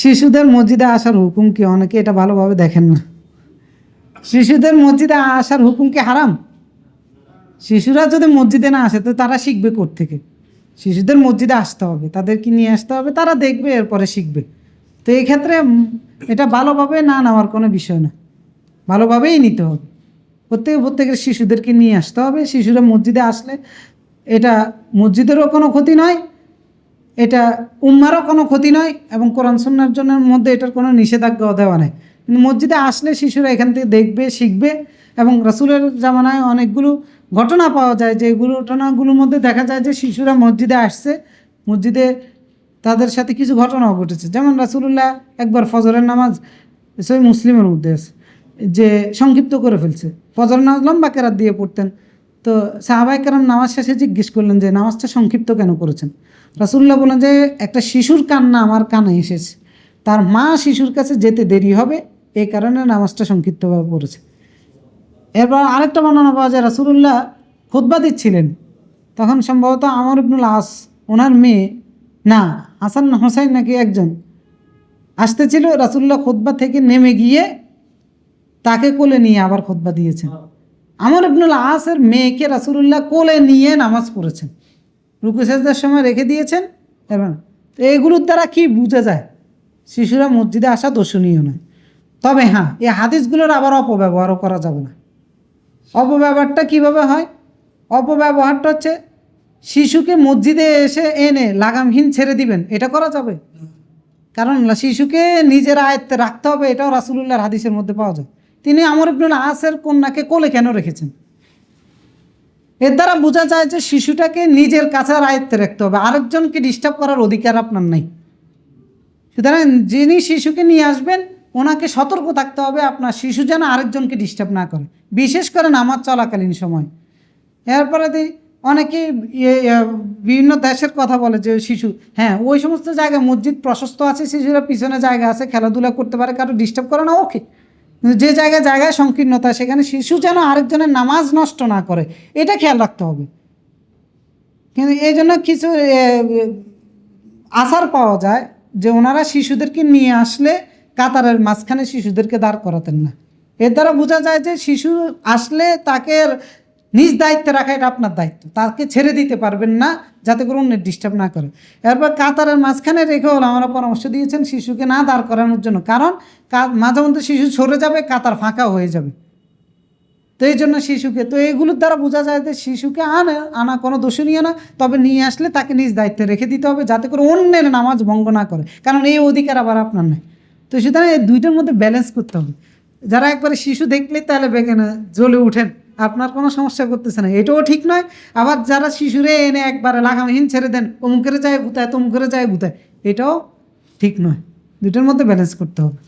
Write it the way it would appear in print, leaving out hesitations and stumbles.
শিশুদের মসজিদে আসার হুকুম কি? অনেকে এটা ভালোভাবে দেখেন না। শিশুদের মসজিদে আসার হুকুম কি হারাম? শিশুরা যদি মসজিদে না আসে তো তারা শিখবে কোত্থেকে? শিশুদের মসজিদে আসতে হবে, তাদেরকে নিয়ে আসতে হবে, তারা দেখবে, এরপরে শিখবে। তো এই ক্ষেত্রে এটা ভালোভাবে না নেওয়ার কোনো বিষয় না, ভালোভাবেই নিতে হবে। প্রত্যেকের শিশুদেরকে নিয়ে আসতে হবে। শিশুরা মসজিদে আসলে এটা মসজিদেরও কোনো ক্ষতি নয়, এটা উম্মারও কোনো ক্ষতি নয়, এবং কোরআন সুন্নাহর জন্য মধ্যে এটার কোনো নিষেধাজ্ঞাও দেওয়া নেই। কিন্তু মসজিদে আসলে শিশুরা এখান থেকে দেখবে, শিখবে। এবং রাসূলের জামানায় অনেকগুলো ঘটনা পাওয়া যায়, যে ঘটনাগুলোর মধ্যে দেখা যায় যে শিশুরা মসজিদে আসছে, মসজিদে তাদের সাথে কিছু ঘটনাও ঘটেছে। যেমন রাসূলুল্লাহ একবার ফজরের নামাজ, সহিহ মুসলিমের মধ্যে আছে, যে সংক্ষিপ্ত করে ফেলছে। ফজর নামাজ লম্বা কেরাত দিয়ে পড়তেন। তো সাহাবায়ে কেরাম নামাজ শেষে জিজ্ঞেস করলেন যে নামাজটা সংক্ষিপ্ত কেন করেছেন? রাসূলুল্লাহ বলেন যে একটা শিশুর কান্না আমার কানে এসেছে, তার মা শিশুর কাছে যেতে দেরি হবে, এই কারণে নামাজটা সংক্ষিপ্তভাবে পড়েছে। এরপর আরেকটা বর্ণনা পাওয়া যায়, রাসূলুল্লাহ খুতবা দিচ্ছিলেন, তখন সম্ভবত আমর ইবনুল আস, ওনার মেয়ে, না হাসান হোসাইন নাকি একজন আসতেছিল, রাসূলুল্লাহ খুতবা থেকে নেমে গিয়ে তাকে কোলে নিয়ে আবার খুতবা দিয়েছেন। আমর ইবনুল আসের মেয়েকে রাসূলুল্লাহ কোলে নিয়ে নামাজ পড়েছেন, রুকু সেজদার সময় রেখে দিয়েছেন। এবং তো এগুলোর দ্বারা কি বোঝা যায়? শিশুরা মসজিদে আসা দর্শনীয় নয়। তবে হ্যাঁ, এই হাদিসগুলোর আবার অপব্যবহারও করা যাবে না। অপব্যবহারটা কিভাবে হয়? অপব্যবহারটা হচ্ছে শিশুকে মসজিদে এসে এনে লাগামহীন ছেড়ে দিবেন, এটা করা যাবে? কারণ শিশুকে নিজের আয়ত্তে রাখতে হবে, এটাও রাসূলুল্লাহর হাদিসের মধ্যে পাওয়া যায়। তিনি আমর ইবনুল আসের কন্যাকে কোলে কেন রেখেছেন? এর দ্বারা বোঝা যায় যে শিশুটাকে নিজের কাছে আয়ত্তে রাখতে হবে, আরেকজনকে ডিস্টার্ব করার অধিকার আপনার নাই। সুতরাং যিনি শিশুকে নিয়ে আসবেন ওনাকে সতর্ক থাকতে হবে, আপনার শিশু যেন আরেকজনকে ডিস্টার্ব না করে, বিশেষ করে নামাজ চলাকালীন সময়। এরপরে অনেকে বিভিন্ন দেশের কথা বলে যে শিশু, হ্যাঁ ওই সমস্ত জায়গায় মসজিদ প্রশস্ত আছে, শিশুরা পিছনে জায়গা আছে, খেলাধুলা করতে পারে, কারো ডিস্টার্ব করে না, ওকে। যে জায়গায় জায়গায় সংকীর্ণতা, সেখানে শিশু যেন আরেকজনের নামাজ নষ্ট না করে, এটা খেয়াল রাখতে হবে। কিন্তু এই জন্য কিছু আসার পাওয়া যায় যে ওনারা শিশুদেরকে নিয়ে আসলে কাতারের মাঝখানে শিশুদেরকে দাঁড় করাতেন না। এর দ্বারা বোঝা যায় যে শিশু আসলে তাকে নিজ দায়িত্বে রাখা এটা আপনার দায়িত্ব, তাকে ছেড়ে দিতে পারবেন না যাতে করে অন্যের ডিস্টার্ব না করে। এরপর কাতারের মাঝখানে রেখেও আমরা পরামর্শ দিয়েছেন শিশুকে না দাঁড় করানোর জন্য, কারণ মাঝে মধ্যে শিশু সরে যাবে, কাতার ফাঁকা হয়ে যাবে। তো এই জন্য শিশুকে, তো এগুলোর দ্বারা বোঝা যায় যে শিশুকে আনা কোনো দোষণীয় না, তবে নিয়ে আসলে তাকে নিজ দায়িত্বে রেখে দিতে হবে যাতে করে অন্যের নামাজ ভঙ্গ না করে, কারণ এই অধিকার আবার আপনার নেই। তো সুতরাং এই দুইটার মধ্যে ব্যালেন্স করতে হবে। যারা একবারে শিশু দেখলে তাহলে বেগেনে জ্বলে উঠেন, আপনার কোনো সমস্যা করতেছে না, এটাও ঠিক নয়। আবার যারা শিশুরে এনে একবারে লাগামহীন ছেড়ে দেন, অমুকের যায় গুতায়, তমুকের যায় গুতায়, এটাও ঠিক নয়। দুইটার মধ্যে ব্যালেন্স করতে হবে।